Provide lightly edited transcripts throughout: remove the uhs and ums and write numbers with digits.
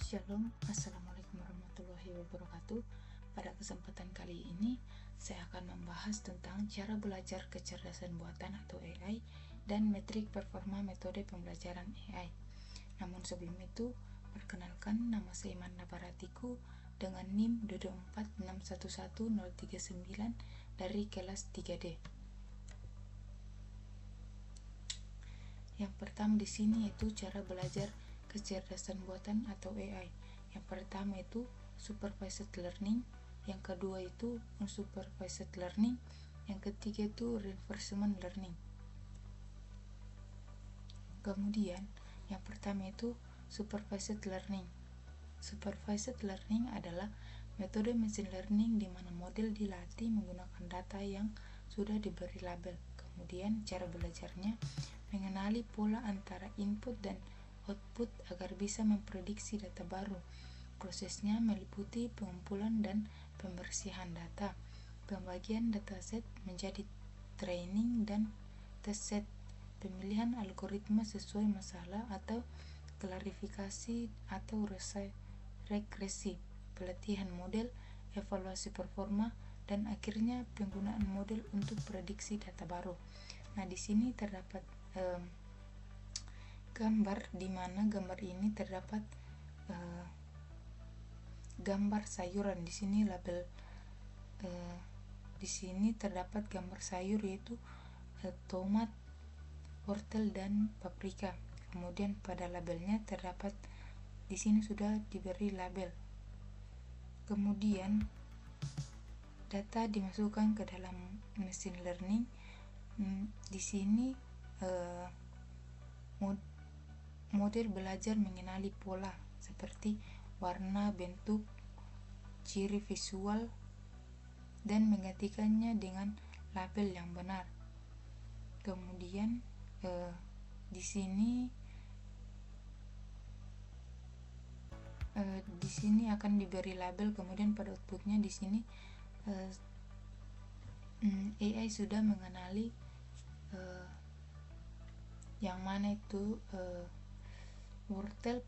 Shalom, Assalamualaikum warahmatullahi wabarakatuh. Pada kesempatan kali ini, saya akan membahas tentang cara belajar kecerdasan buatan atau AI dan metrik performa metode pembelajaran AI. Namun sebelum itu, perkenalkan, nama saya Iman Nabaratiku dengan NIM 224611039 dari kelas 3D. Yang pertama di sini yaitu cara belajar kecerdasan buatan atau AI. Yang pertama itu supervised learning, yang kedua itu unsupervised learning, yang ketiga itu reinforcement learning. Kemudian yang pertama itu supervised learning. Supervised learning adalah metode machine learning di mana model dilatih menggunakan data yang sudah diberi label. Kemudian cara belajarnya mengenali pola antara input dan output agar bisa memprediksi data baru. Prosesnya meliputi pengumpulan dan pembersihan data, pembagian dataset menjadi training dan test set, pemilihan algoritma sesuai masalah atau klarifikasi atau regresi, pelatihan model, evaluasi performa, dan akhirnya penggunaan model untuk prediksi data baru. Nah, di sini terdapat gambar, di mana gambar ini terdapat gambar sayuran. Di sini label di sini terdapat gambar sayur yaitu tomat, wortel, dan paprika. Kemudian pada labelnya terdapat di sini sudah diberi label. Kemudian data dimasukkan ke dalam machine learning. Di sini model belajar mengenali pola seperti warna, bentuk, ciri visual, dan menggantikannya dengan label yang benar. Kemudian di sini akan diberi label. Kemudian pada outputnya di sini AI sudah mengenali yang mana itu wortel,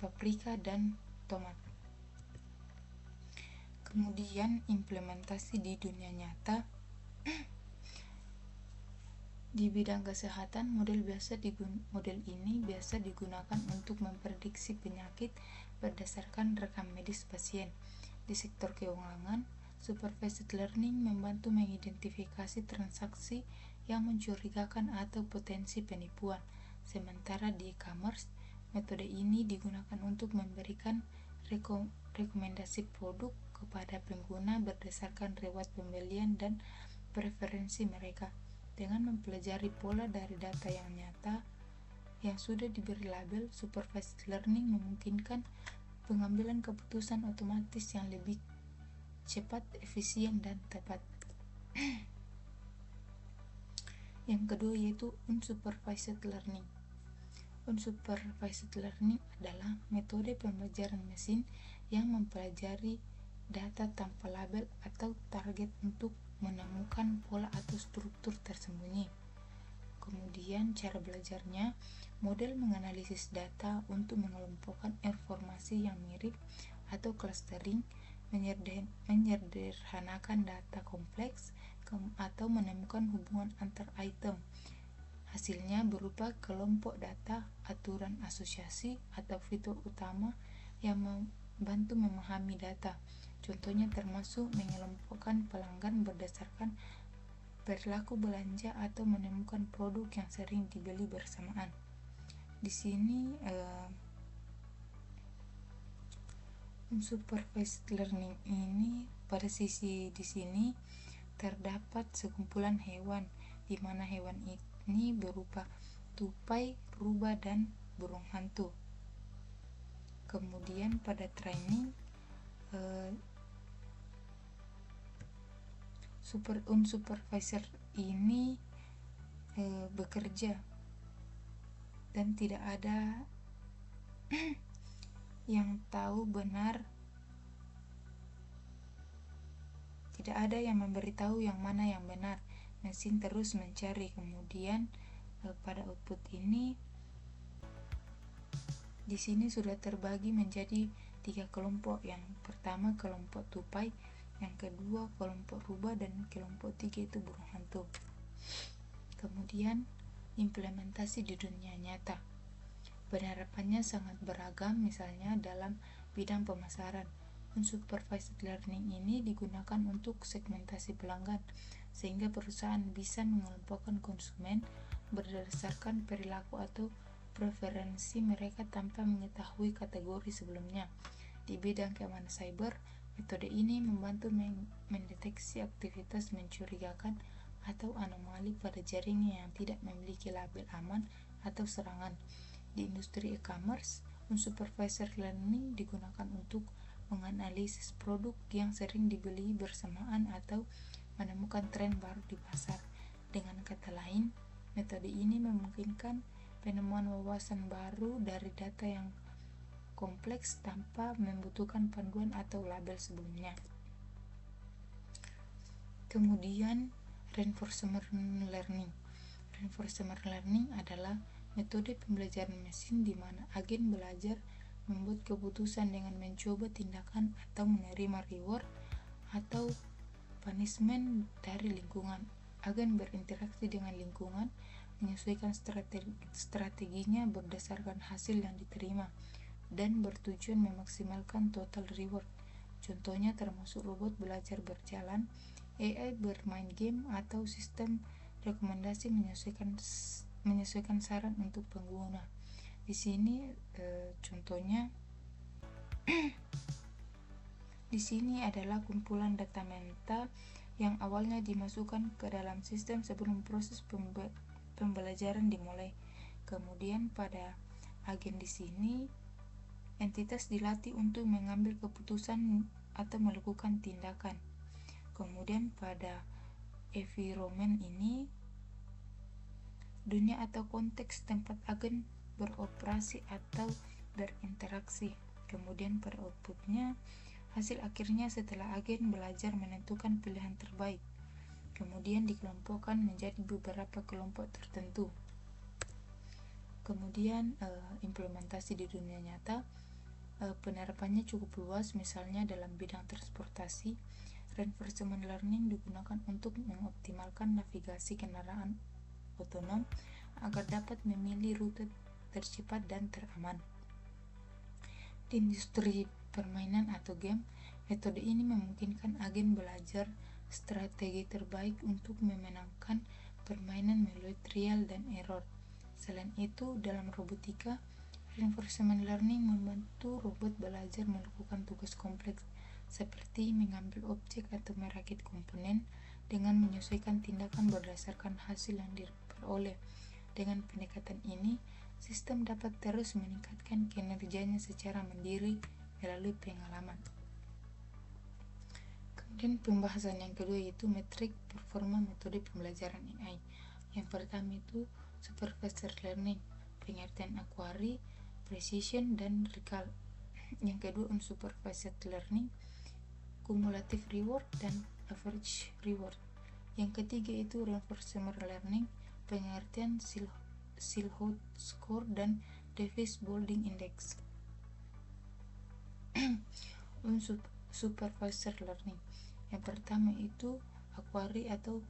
paprika, dan tomat. Kemudian implementasi di dunia nyata. Di bidang kesehatan, model ini biasa digunakan untuk memprediksi penyakit berdasarkan rekam medis pasien. Di sektor keuangan, supervised learning membantu mengidentifikasi transaksi yang mencurigakan atau potensi penipuan. Sementara di e-commerce, metode ini digunakan untuk memberikan rekomendasi produk kepada pengguna berdasarkan riwayat pembelian dan preferensi mereka. Dengan mempelajari pola dari data yang nyata yang sudah diberi label, supervised learning memungkinkan pengambilan keputusan otomatis yang lebih cepat, efisien, dan tepat. Yang kedua yaitu unsupervised learning. Unsupervised learning adalah metode pembelajaran mesin yang mempelajari data tanpa label atau target untuk menemukan pola atau struktur tersembunyi. Kemudian cara belajarnya, model menganalisis data untuk mengelompokkan informasi yang mirip atau clustering, menyederhanakan data kompleks, atau menemukan hubungan antar item. Hasilnya berupa kelompok data, aturan asosiasi, atau fitur utama yang membantu memahami data. Contohnya termasuk mengelompokkan pelanggan berdasarkan perilaku belanja atau menemukan produk yang sering dibeli bersamaan. Di sini unsupervised learning ini pada sisi di sini terdapat sekumpulan hewan, di mana hewan ini berupa tupai, rubah, dan burung hantu. Kemudian pada training unsupervisor ini bekerja dan tidak ada yang tahu benar, tidak ada yang memberitahu yang mana yang benar. Mesin terus mencari. Kemudian pada output ini Di sini sudah terbagi menjadi 3 kelompok. Yang pertama kelompok tupai, yang kedua kelompok rubah, dan kelompok 3 itu burung hantu. Kemudian implementasi di dunia nyata. Penerapannya sangat beragam, misalnya dalam bidang pemasaran. Unsupervised learning ini digunakan untuk segmentasi pelanggan, sehingga perusahaan bisa mengelompokkan konsumen berdasarkan perilaku atau preferensi mereka tanpa mengetahui kategori sebelumnya. Di bidang keamanan cyber, metode ini membantu mendeteksi aktivitas mencurigakan atau anomali pada jaringan yang tidak memiliki label aman atau serangan. Di industri e-commerce, unsupervised learning digunakan untuk menganalisis produk yang sering dibeli bersamaan atau menemukan tren baru di pasar. Dengan kata lain, metode ini memungkinkan penemuan wawasan baru dari data yang kompleks tanpa membutuhkan panduan atau label sebelumnya. Kemudian, reinforcement learning. Reinforcement learning adalah metode pembelajaran mesin di mana agen belajar membuat keputusan dengan mencoba tindakan atau menerima reward atau punishment dari lingkungan. Agen berinteraksi dengan lingkungan, menyesuaikan strateginya berdasarkan hasil yang diterima, dan bertujuan memaksimalkan total reward. Contohnya termasuk robot belajar berjalan, AI bermain game, atau sistem rekomendasi menyesuaikan saran untuk pengguna. Di sini contohnya di sini adalah kumpulan data meta yang awalnya dimasukkan ke dalam sistem sebelum proses pembelajaran dimulai. Kemudian pada agen di sini, entitas dilatih untuk mengambil keputusan atau melakukan tindakan. Kemudian pada environment ini, dunia atau konteks tempat agen beroperasi atau berinteraksi. Kemudian pada outputnya, hasil akhirnya setelah agen belajar menentukan pilihan terbaik. Kemudian dikelompokkan menjadi beberapa kelompok tertentu. Kemudian implementasi di dunia nyata, penerapannya cukup luas, misalnya dalam bidang transportasi. Reinforcement learning digunakan untuk mengoptimalkan navigasi kendaraan otonom agar dapat memilih rute tercepat dan teraman. Di industri permainan atau game, metode ini memungkinkan agen belajar strategi terbaik untuk memenangkan permainan melalui trial dan error. Selain itu, dalam robotika, reinforcement learning membantu robot belajar melakukan tugas kompleks seperti mengambil objek atau merakit komponen dengan menyesuaikan tindakan berdasarkan hasil yang diperoleh. Dengan pendekatan ini, sistem dapat terus meningkatkan kinerjanya secara mandiri melalui pengalaman. Kemudian pembahasan yang kedua yaitu metrik performa metode pembelajaran AI. Yang pertama itu supervised learning, pengertian Aquari, precision, dan recall. Yang kedua unsupervised learning, cumulative reward dan average reward. Yang ketiga itu reinforcement learning, pengertian Silhouette score dan Davis Boulding Index. Supervised learning, yang pertama itu Aquari atau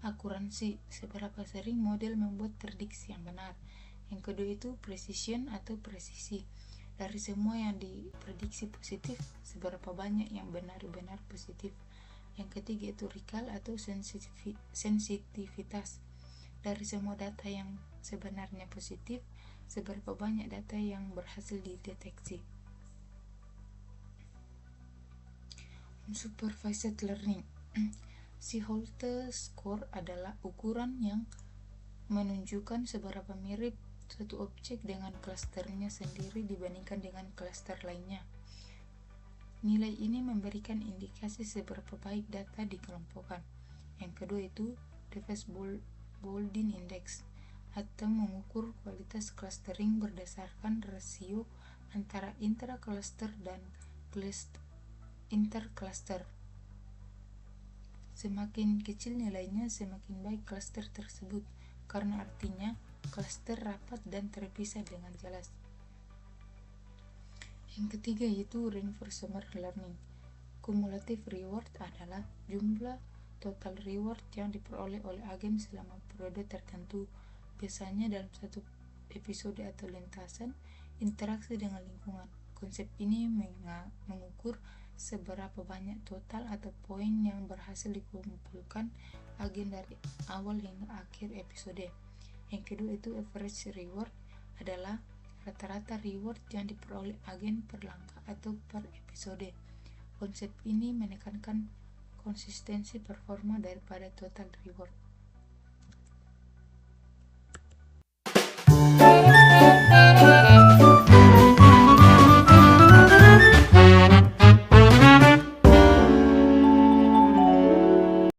akuransi, seberapa sering model membuat prediksi yang benar. Yang kedua itu precision atau presisi, dari semua yang diprediksi positif, seberapa banyak yang benar-benar positif. Yang ketiga itu recall atau sensitivitas, dari semua data yang sebenarnya positif, seberapa banyak data yang berhasil dideteksi. Supervised learning, Silhouette score adalah ukuran yang menunjukkan seberapa mirip satu objek dengan klasternya sendiri dibandingkan dengan klaster lainnya. Nilai ini memberikan indikasi seberapa baik data dikelompokkan. Yang kedua itu Davis Boulding Index, atau mengukur kualitas clustering berdasarkan rasio antara intra-cluster dan intercluster. Semakin kecil nilainya, semakin baik cluster tersebut, karena artinya cluster rapat dan terpisah dengan jelas. Yang ketiga yaitu reinforcement learning. Cumulative reward adalah jumlah total reward yang diperoleh oleh agen selama periode tertentu, biasanya dalam satu episode atau lintasan interaksi dengan lingkungan. Konsep ini mengukur seberapa banyak total atau poin yang berhasil dikumpulkan agen dari awal hingga akhir episode. Yang kedua itu average reward adalah rata-rata reward yang diperoleh agen per langkah atau per episode. Konsep ini menekankan konsistensi performa daripada total reward.